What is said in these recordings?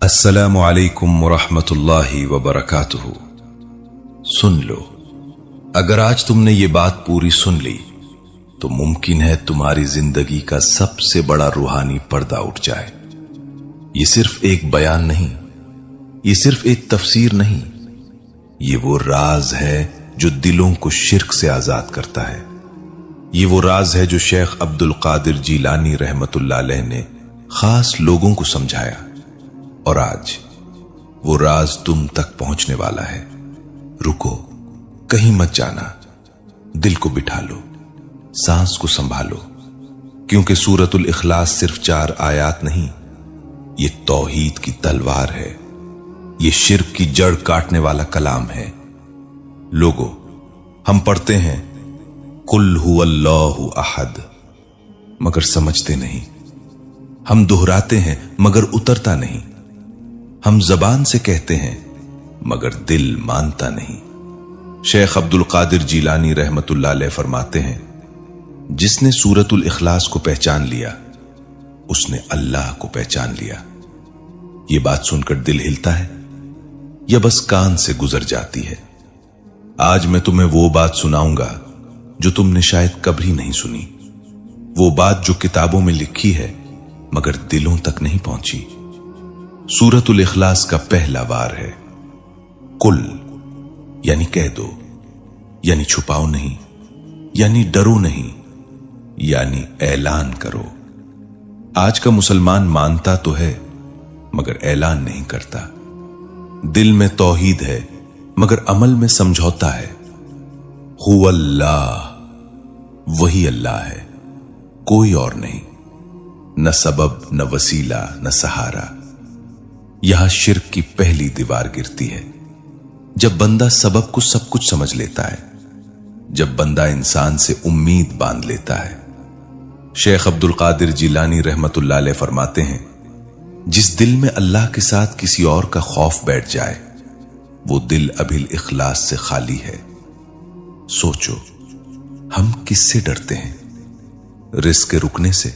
अस्सलामु अलैकुम वरहमतुल्लाहि वबरकातुहू। सुन लो, अगर आज तुमने ये बात पूरी सुन ली तो मुमकिन है तुम्हारी जिंदगी का सबसे बड़ा रूहानी पर्दा उठ जाए। ये सिर्फ एक बयान नहीं, ये सिर्फ एक तफसीर नहीं, ये वो राज है जो दिलों को शिर्क से आजाद करता है। ये वो राज है जो शेख अब्दुल कादिर जीलानी रहमतुल्लाह अलैह ने खास लोगों को समझाया, और आज वो राज तुम तक पहुंचने वाला है। रुको, कहीं मत जाना, दिल को बिठा लो, सांस को संभालो, क्योंकि सूरतुल इखलास सिर्फ 4 आयात नहीं, ये तौहीद की तलवार है, ये शिर्क की जड़ काटने वाला कलाम है। लोगो, हम पढ़ते हैं कुल हुवल्लाहु अहद, मगर समझते नहीं। हम दोहराते हैं मगर उतरता नहीं। हम जबान से कहते हैं मगर दिल मानता नहीं। शेख अब्दुल कादिर जीलानी रहमतुल्लाह अलैह फरमाते हैं, जिसने सूरतुल इखलास को पहचान लिया उसने अल्लाह को पहचान लिया। ये बात सुनकर दिल हिलता है या बस कान से गुजर जाती है? आज मैं तुम्हें वो बात सुनाऊंगा जो तुमने शायद कभी नहीं सुनी, वो बात जो किताबों में लिखी है मगर दिलों तक नहीं पहुंची। सूरतुल इखलास का पहला वार है कुल, यानी कह दो, यानी छुपाओ नहीं, यानी डरो नहीं, यानी ऐलान करो। आज का मुसलमान मानता तो है मगर ऐलान नहीं करता। दिल में तौहीद है मगर अमल में समझौता है। हुवल्लाह, वही अल्लाह है, कोई और नहीं, न सबब, न वसीला, न सहारा। यहां शिर्क की पहली दीवार गिरती है जब बंदा सबब को सब कुछ समझ लेता है, जब बंदा इंसान से उम्मीद बांध लेता है। शेख अब्दुल कादिर जीलानी रहमतुल्लाह अलैह फरमाते हैं, जिस दिल में अल्लाह के साथ किसी और का खौफ बैठ जाए वो दिल अभिल इखलास से खाली है। सोचो, हम किससे डरते हैं? रिस्क के रुकने से,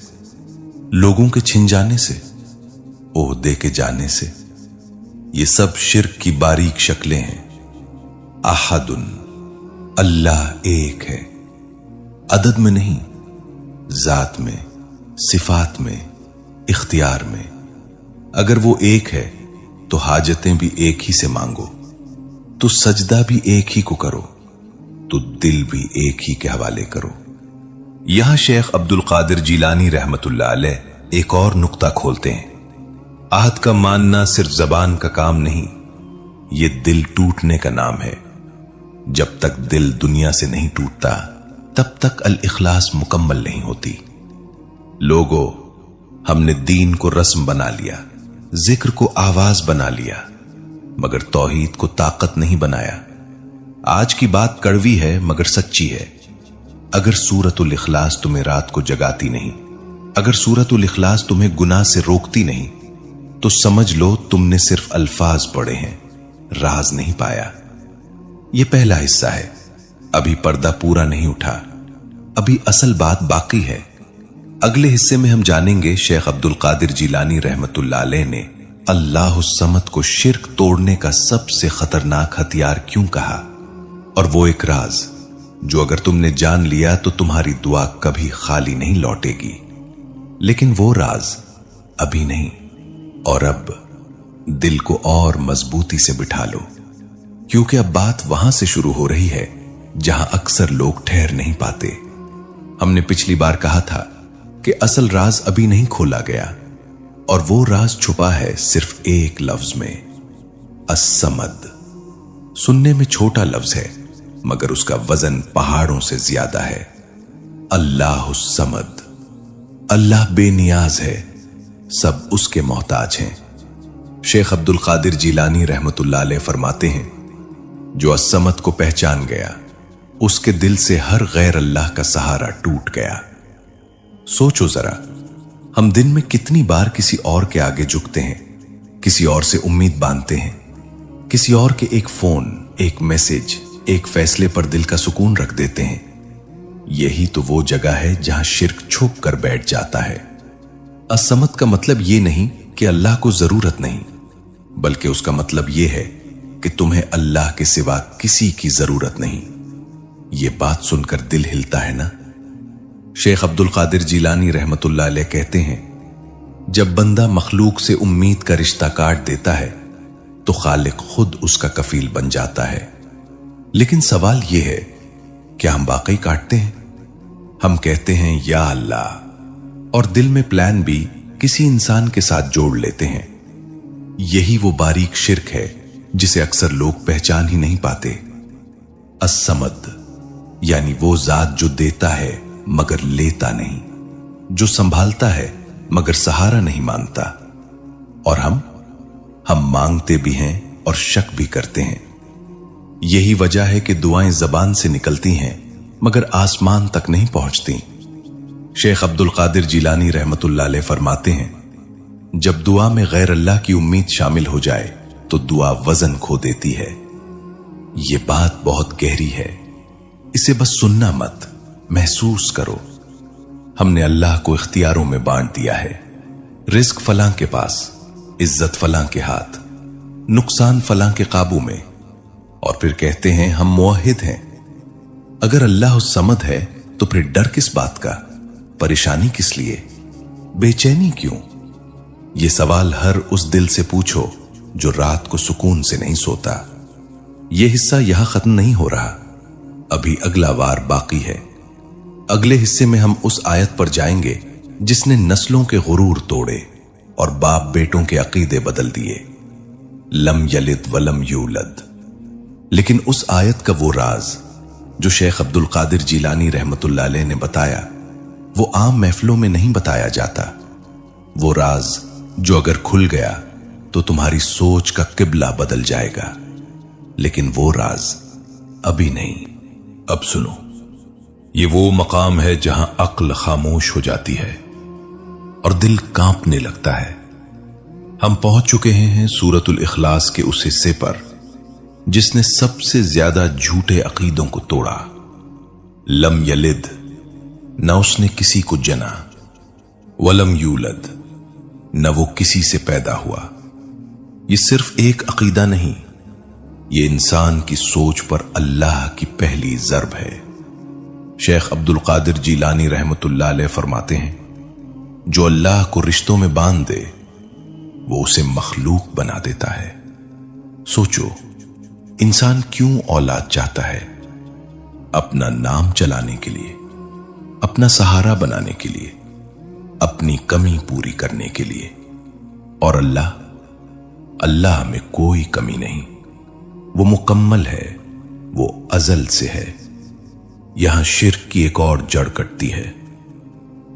लोगों के छिन जाने से, ओहदे के जाने से। ये सब शिर्क की बारीक शक्लें हैं। अहदुन, अल्लाह एक है, अदद में नहीं, जात में, सिफात में, इख्तियार में। अगर वो एक है तो हाजतें भी एक ही से मांगो, तो सजदा भी एक ही को करो, तो दिल भी एक ही के हवाले करो। यहां शेख अब्दुल कादिर जीलानी रहमतुल्लाह अलैह एक और नुक्ता खोलते हैं। आहद का मानना सिर्फ जबान का काम नहीं, ये दिल टूटने का नाम है। जब तक दिल दुनिया से नहीं टूटता तब तक अल इखलास मुकम्मल नहीं होती। लोगों, हमने दीन को रस्म बना लिया, जिक्र को आवाज बना लिया, मगर तौहीद को ताकत नहीं बनाया। आज की बात कड़वी है मगर सच्ची है। अगर सूरतुल इखलास तुम्हें रात को जगाती नहीं, अगर सूरतुल इखलास तुम्हें गुनाह से रोकती नहीं, तो समझ लो तुमने सिर्फ अल्फाज पढ़े हैं, राज नहीं पाया। यह पहला हिस्सा है, अभी पर्दा पूरा नहीं उठा, अभी असल बात बाकी है। अगले हिस्से में हम जानेंगे शेख अब्दुल कादिर जीलानी रहमतुल्लाह अलैह ने अल्लाह समद को शिर्क तोड़ने का सबसे खतरनाक हथियार क्यों कहा, और वो एक राज जो अगर तुमने जान लिया तो तुम्हारी दुआ कभी खाली नहीं लौटेगी। लेकिन वो राज अभी नहीं, और अब दिल को और मजबूती से बिठा लो, क्योंकि अब बात वहां से शुरू हो रही है जहां अक्सर लोग ठहर नहीं पाते। हमने पिछली बार कहा था कि असल राज अभी नहीं खोला गया, और वो राज छुपा है सिर्फ एक लफ्ज में, अस्समद। सुनने में छोटा लफ्ज है मगर उसका वजन पहाड़ों से ज्यादा है। अल्लाह समद, अल्लाह बेनियाज है, सब उसके मोहताज हैं। शेख अब्दुल कादिर जीलानी रहमतुल्लाह अलैह फरमाते हैं, जो अस्समद को पहचान गया उसके दिल से हर गैर अल्लाह का सहारा टूट गया। सोचो जरा, हम दिन में कितनी बार किसी और के आगे झुकते हैं, किसी और से उम्मीद बांधते हैं, किसी और के एक फोन, एक मैसेज, एक फैसले पर दिल का सुकून रख देते हैं। यही तो वो जगह है जहां शिर्क छुप कर बैठ जाता है। असमत का मतलब ये नहीं कि अल्लाह को जरूरत नहीं, बल्कि उसका मतलब यह है कि तुम्हें अल्लाह के सिवा किसी की जरूरत नहीं। ये बात सुनकर दिल हिलता है ना। शेख अब्दुल कादिर जीलानी रहमतुल्लाह अलैह कहते हैं, जब बंदा मखलूक से उम्मीद का रिश्ता काट देता है तो खालिक खुद उसका कफील बन जाता है। लेकिन सवाल यह है, क्या हम वाकई काटते हैं? हम कहते हैं या अल्लाह, और दिल में प्लान भी किसी इंसान के साथ जोड़ लेते हैं। यही वो बारीक शिर्क है जिसे अक्सर लोग पहचान ही नहीं पाते। अस्समद यानी वो जात जो देता है मगर लेता नहीं, जो संभालता है मगर सहारा नहीं मानता। और हम मांगते भी हैं और शक भी करते हैं। यही वजह है कि दुआएं जबान से निकलती हैं मगर आसमान तक नहीं पहुंचती। शेख अब्दुल कादिर जीलानी रहमतुल्लाह अलैह फरमाते हैं, जब दुआ में गैर अल्लाह की उम्मीद शामिल हो जाए तो दुआ वजन खो देती है। यह बात बहुत गहरी है, इसे बस सुनना मत, महसूस करो। हमने अल्लाह को इख्तियारों में बांट दिया है। रिस्क फलां के पास, इज्जत फलां के हाथ, नुकसान फलां के काबू में, और फिर कहते हैं हम मुवहिद हैं। अगर अल्लाह समद है तो फिर डर किस बात का, परेशानी किस लिए, बेचैनी क्यों? यह सवाल हर उस दिल से पूछो जो रात को सुकून से नहीं सोता। यह हिस्सा यहां खत्म नहीं हो रहा, अभी अगला वार बाकी है। अगले हिस्से में हम उस आयत पर जाएंगे जिसने नस्लों के गुरूर तोड़े और बाप बेटों के अकीदे बदल दिए। लम यलिद वलम यूलद। लेकिन उस आयत का वो राज जो शेख अब्दुल कादिर जीलानी रहमतुल्लाह अलैह ने बताया, वो आम महफिलों में नहीं बताया जाता। वो राज जो अगर खुल गया तो तुम्हारी सोच का किबला बदल जाएगा। लेकिन वो राज अभी नहीं। अब सुनो, ये वो मकाम है जहां अक्ल खामोश हो जाती है और दिल कांपने लगता है। हम पहुंच चुके हैं सूरतुल इखलास के उस हिस्से पर जिसने सबसे ज्यादा झूठे अकीदों को तोड़ा। लम यलिद, न उसने किसी को जना, वलम यूलद, न वो किसी से पैदा हुआ। ये सिर्फ एक अकीदा नहीं, ये इंसान की सोच पर अल्लाह की पहली ज़रब है। शेख अब्दुल कादिर जीलानी रहमतुल्लाह अलैह फरमाते हैं, जो अल्लाह को रिश्तों में बांध दे वो उसे मखलूक बना देता है। सोचो, इंसान क्यों औलाद चाहता है? अपना नाम चलाने के लिए, अपना सहारा बनाने के लिए, अपनी कमी पूरी करने के लिए। और अल्लाह में कोई कमी नहीं, वो मुकम्मल है, वो अजल से है। यहां शिर्क की एक और जड़ कटती है।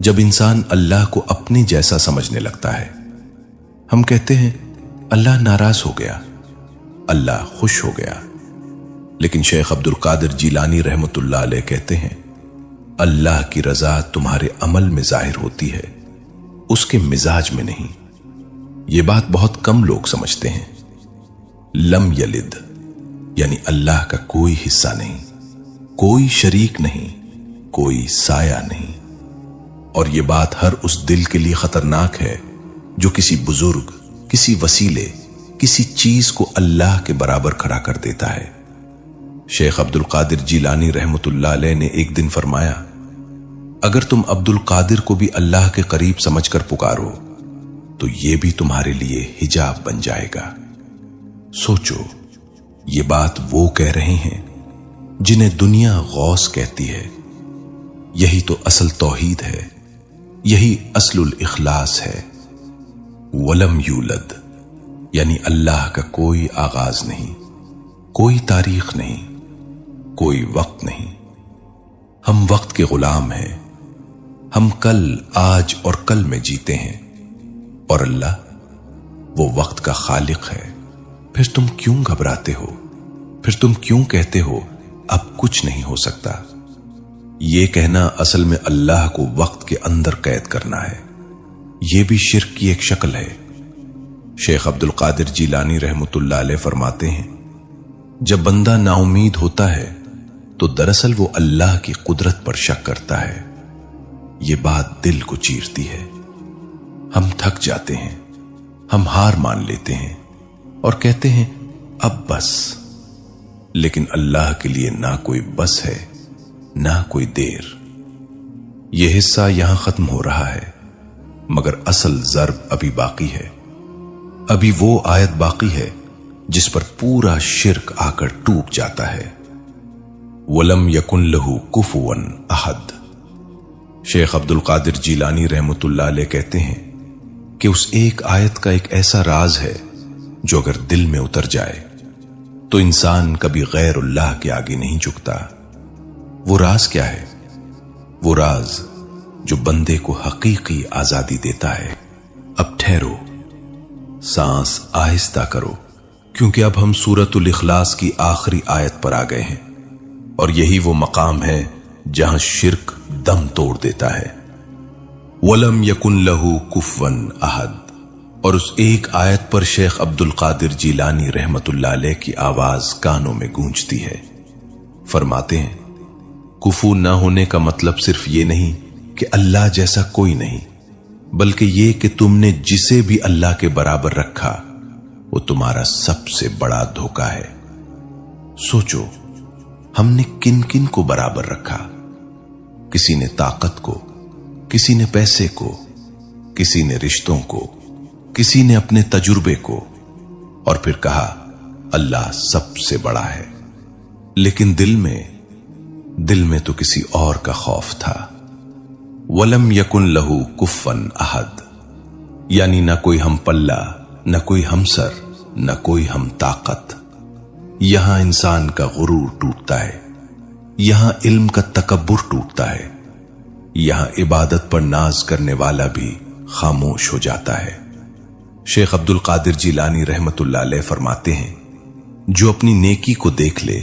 जब इंसान अल्लाह को अपने जैसा समझने लगता है, हम कहते हैं अल्लाह नाराज हो गया, अल्लाह खुश हो गया। लेकिन शेख अब्दुल कादिर जीलानी रहमतुल्लाह अलैह कहते हैं, अल्लाह की रजा तुम्हारे अमल में जाहिर होती है, उसके मिजाज में नहीं। यह बात बहुत कम लोग समझते हैं। लम यलिद यानी अल्लाह का कोई हिस्सा नहीं, कोई शरीक नहीं, कोई साया नहीं। और यह बात हर उस दिल के लिए खतरनाक है जो किसी बुजुर्ग, किसी वसीले, किसी चीज को अल्लाह के बराबर खड़ा कर देता है। शेख अब्दुल कादिर जीलानी रहमतुल्लाह अलैह ने एक दिन फरमाया, अगर तुम अब्दुल कादिर को भी अल्लाह के करीब समझकर पुकारो तो यह भी तुम्हारे लिए हिजाब बन जाएगा। सोचो, ये बात वो कह रहे हैं जिन्हें दुनिया गौस कहती है। यही तो असल तौहीद है, यही असलुल इखलास है। वलम यूलद यानी अल्लाह का कोई आगाज नहीं, कोई तारीख नहीं, कोई वक्त नहीं। हम वक्त के गुलाम हैं। हम कल, आज और कल में जीते हैं और अल्लाह वो वक्त का खालिक है। फिर तुम क्यों घबराते हो? फिर तुम क्यों कहते हो अब कुछ नहीं हो सकता? ये कहना असल में अल्लाह को वक्त के अंदर कैद करना है। यह भी शिर्क की एक शक्ल है। शेख अब्दुल कादिर जीलानी रहमतुल्लाह अलैह फरमाते हैं, जब बंदा नाउमीद होता है तो दरअसल वो अल्लाह की कुदरत पर शक करता है। ये बात दिल को चीरती है। हम थक जाते हैं, हम हार मान लेते हैं, اور کہتے ہیں اب بس، لیکن اللہ کے لیے نہ کوئی بس ہے نہ کوئی دیر۔ یہ حصہ یہاں ختم ہو رہا ہے، مگر اصل ضرب ابھی باقی ہے۔ ابھی وہ آیت باقی ہے جس پر پورا شرک آ کر ٹوٹ جاتا ہے۔ وَلَمْ يَكُنْ لَهُ كُفُوًا أَحَدٌ۔ شیخ عبد القادر جیلانی رحمت اللہ علیہ کہتے ہیں کہ اس ایک آیت کا ایک ایسا راز ہے جو اگر دل میں اتر جائے تو انسان کبھی غیر اللہ کے آگے نہیں جھکتا۔ وہ راز کیا ہے؟ وہ راز جو بندے کو حقیقی آزادی دیتا ہے۔ اب ٹھہرو، سانس آہستہ کرو، کیونکہ اب ہم سورۃ الاخلاص کی آخری آیت پر آ گئے ہیں، اور یہی وہ مقام ہے جہاں شرک دم توڑ دیتا ہے۔ وَلَمْ يَكُنْ لَهُ كُفُوًا أَحَدٌ، اور اس ایک آیت پر شیخ عبد القادر جیلانی رحمت اللہ علیہ کی آواز کانوں میں گونجتی ہے۔ فرماتے ہیں کفو نہ ہونے کا مطلب صرف یہ نہیں کہ اللہ جیسا کوئی نہیں، بلکہ یہ کہ تم نے جسے بھی اللہ کے برابر رکھا وہ تمہارا سب سے بڑا دھوکہ ہے۔ سوچو، ہم نے کن کن کو برابر رکھا؟ کسی نے طاقت کو، کسی نے پیسے کو، کسی نے رشتوں کو، کسی نے اپنے تجربے کو، اور پھر کہا اللہ سب سے بڑا ہے۔ لیکن دل میں تو کسی اور کا خوف تھا۔ وَلَمْ يَكُنْ لَهُ كُفُوًا أَحَدٌ، یعنی نہ کوئی ہم پلہ، نہ کوئی ہمسر، نہ کوئی ہم طاقت۔ یہاں انسان کا غرور ٹوٹتا ہے، یہاں علم کا تکبر ٹوٹتا ہے، یہاں عبادت پر ناز کرنے والا بھی خاموش ہو جاتا ہے۔ شیخ عبد القادر جیلانی رحمت اللہ علیہ فرماتے ہیں جو اپنی نیکی کو دیکھ لے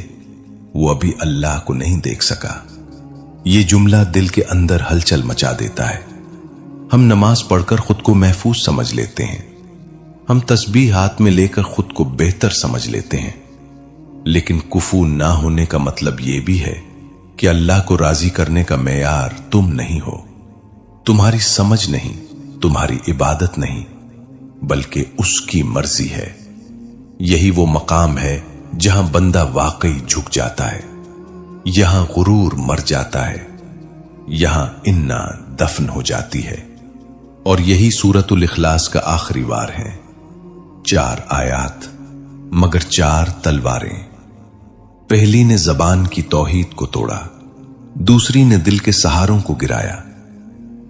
وہ ابھی اللہ کو نہیں دیکھ سکا۔ یہ جملہ دل کے اندر ہلچل مچا دیتا ہے۔ ہم نماز پڑھ کر خود کو محفوظ سمجھ لیتے ہیں، ہم تسبیح ہاتھ میں لے کر خود کو بہتر سمجھ لیتے ہیں، لیکن کفو نہ ہونے کا مطلب یہ بھی ہے کہ اللہ کو راضی کرنے کا معیار تم نہیں ہو، تمہاری سمجھ نہیں، تمہاری عبادت نہیں، بلکہ اس کی مرضی ہے۔ یہی وہ مقام ہے جہاں بندہ واقعی جھک جاتا ہے، یہاں غرور مر جاتا ہے، یہاں انا دفن ہو جاتی ہے۔ اور یہی سورۃ الاخلاص کا آخری وار ہے۔ 4 آیات مگر 4 تلواریں۔ پہلی نے زبان کی توحید کو توڑا، دوسری نے دل کے سہاروں کو گرایا،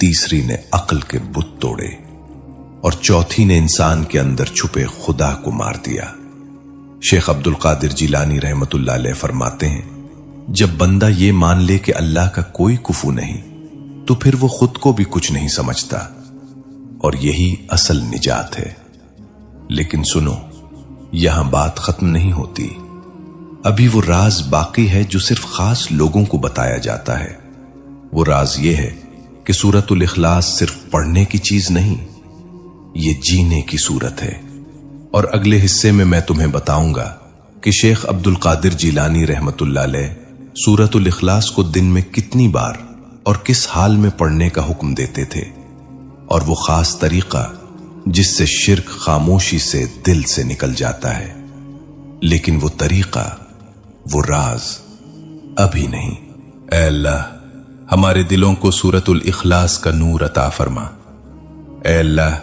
تیسری نے عقل کے بت توڑے، اور چوتھی نے انسان کے اندر چھپے خدا کو مار دیا۔ شیخ عبد القادر جیلانی رحمت اللہ علیہ فرماتے ہیں جب بندہ یہ مان لے کہ اللہ کا کوئی کفو نہیں تو پھر وہ خود کو بھی کچھ نہیں سمجھتا، اور یہی اصل نجات ہے۔ لیکن سنو، یہاں بات ختم نہیں ہوتی، ابھی وہ راز باقی ہے جو صرف خاص لوگوں کو بتایا جاتا ہے۔ وہ راز یہ ہے کہ سورۃ الاخلاص صرف پڑھنے کی چیز نہیں، یہ جینے کی صورت ہے۔ اور اگلے حصے میں تمہیں بتاؤں گا کہ شیخ عبد القادر جیلانی رحمت اللہ علیہ سورۃ الاخلاص کو دن میں کتنی بار اور کس حال میں پڑھنے کا حکم دیتے تھے، اور وہ خاص طریقہ جس سے شرک خاموشی سے دل سے نکل جاتا ہے۔ لیکن وہ طریقہ، وہ راز ابھی نہیں۔ اے اللہ، ہمارے دلوں کو سورۃ الاخلاص کا نور عطا فرما۔ اے اللہ،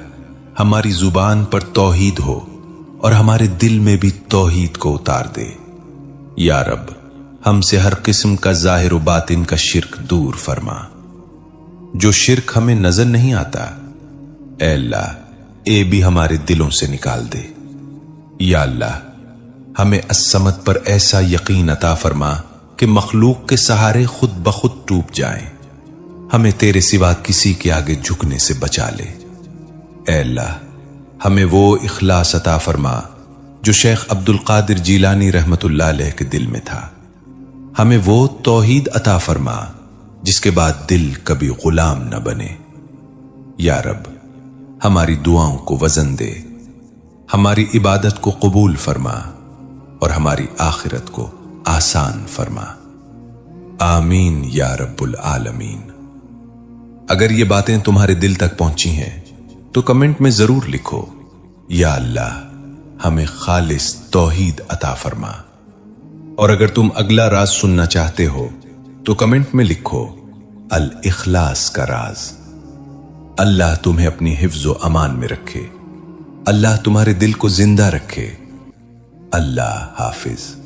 ہماری زبان پر توحید ہو اور ہمارے دل میں بھی توحید کو اتار دے۔ یا رب، ہم سے ہر قسم کا ظاہر و باطن کا شرک دور فرما۔ جو شرک ہمیں نظر نہیں آتا، اے اللہ اے بھی ہمارے دلوں سے نکال دے۔ یا اللہ، ہمیں الصمد پر ایسا یقین عطا فرما کہ مخلوق کے سہارے خود بخود ٹوٹ جائیں، ہمیں تیرے سوا کسی کے آگے جھکنے سے بچا لے۔ اے اللہ، ہمیں وہ اخلاص عطا فرما جو شیخ عبد القادر جیلانی رحمت اللہ علیہ کے دل میں تھا، ہمیں وہ توحید عطا فرما جس کے بعد دل کبھی غلام نہ بنے۔ یا رب، ہماری دعاؤں کو وزن دے، ہماری عبادت کو قبول فرما اور ہماری آخرت کو آسان فرما۔ آمین یا رب العالمین۔ اگر یہ باتیں تمہارے دل تک پہنچی ہیں تو کمنٹ میں ضرور لکھو، یا اللہ ہمیں خالص توحید عطا فرما۔ اور اگر تم اگلا راز سننا چاہتے ہو تو کمنٹ میں لکھو الاخلاص کا راز۔ اللہ تمہیں اپنی حفظ و امان میں رکھے، اللہ تمہارے دل کو زندہ رکھے۔ اللہ حافظ۔